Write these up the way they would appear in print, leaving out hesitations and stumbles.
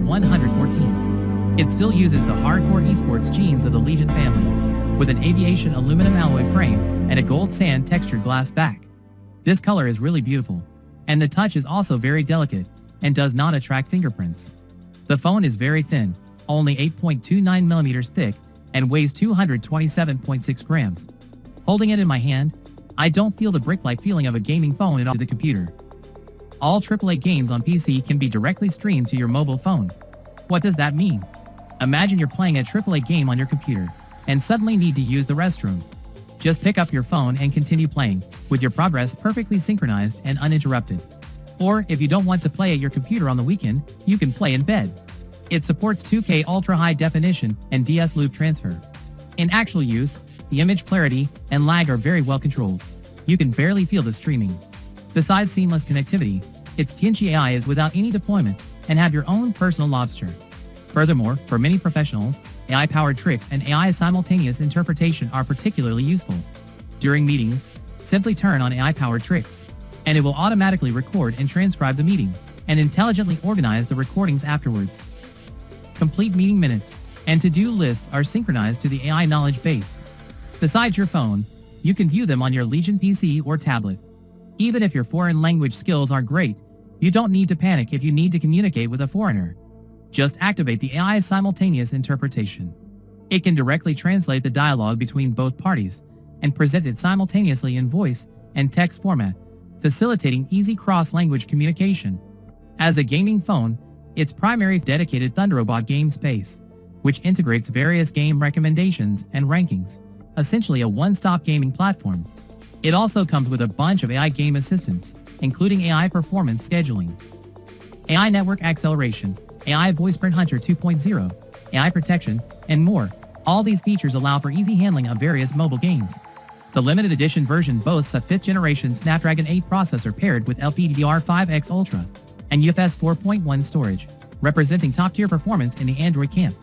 114. It still uses the hardcore esports genes of the Legion family, with an aviation aluminum alloy frame and a gold sand textured glass back. This color is really beautiful, and the touch is also very delicate and does not attract fingerprints. The phone is very thin, only 8.29mm thick, and weighs 227.6 grams. Holding it in my hand, I don't feel the brick-like feeling of a gaming phone at all. The computer. All AAA games on PC can be directly streamed to your mobile phone. What does that mean? Imagine you're playing a AAA game on your computer, and suddenly need to use the restroom. Just pick up your phone and continue playing, with your progress perfectly synchronized and uninterrupted. Or, if you don't want to play at your computer on the weekend, you can play in bed. It supports 2K ultra-high definition and DS loop transfer. In actual use, the image clarity and lag are very well controlled. You can barely feel the streaming. Besides seamless connectivity, its Tianchi AI is without any deployment and have your own personal lobster. Furthermore, for many professionals, AI-powered tricks and AI simultaneous interpretation are particularly useful. During meetings, simply turn on AI-powered tricks, and it will automatically record and transcribe the meeting, and intelligently organize the recordings afterwards. Complete meeting minutes and to-do lists are synchronized to the AI knowledge base. Besides your phone, you can view them on your Legion PC or tablet. Even if your foreign language skills are great, you don't need to panic if you need to communicate with a foreigner. Just activate the AI simultaneous interpretation. It can directly translate the dialogue between both parties and present it simultaneously in voice and text format, facilitating easy cross-language communication. As a gaming phone, its primary dedicated ThunderRobot game space, which integrates various game recommendations and rankings, essentially a one-stop gaming platform. It also comes with a bunch of AI game assistants, including AI performance scheduling, AI network acceleration, AI voice print hunter 2.0, AI protection, and more. All these features allow for easy handling of various mobile games. The limited edition version boasts a 5th generation Snapdragon 8 processor paired with LPDDR5X Ultra and UFS 4.1 storage, representing top-tier performance in the Android camp.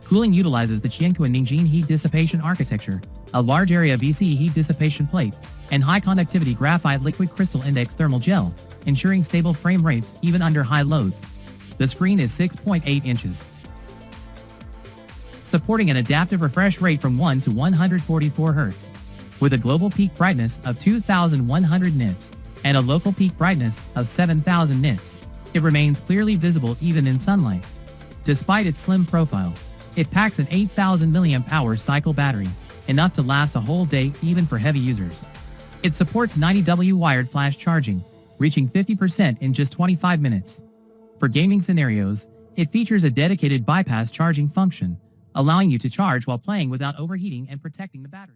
Cooling utilizes the Qiankuan Ningjin heat dissipation architecture, a large area VC heat dissipation plate, and high-conductivity graphite liquid crystal index thermal gel, ensuring stable frame rates even under high loads. The screen is 6.8 inches, supporting an adaptive refresh rate from 1 to 144 Hz, with a global peak brightness of 2100 nits and a local peak brightness of 7000 nits. It remains clearly visible even in sunlight. Despite its slim profile, it packs an 8000 mAh cycle battery, enough to last a whole day even for heavy users. It supports 90W wired flash charging, reaching 50% in just 25 minutes. For gaming scenarios, it features a dedicated bypass charging function, allowing you to charge while playing without overheating and protecting the battery.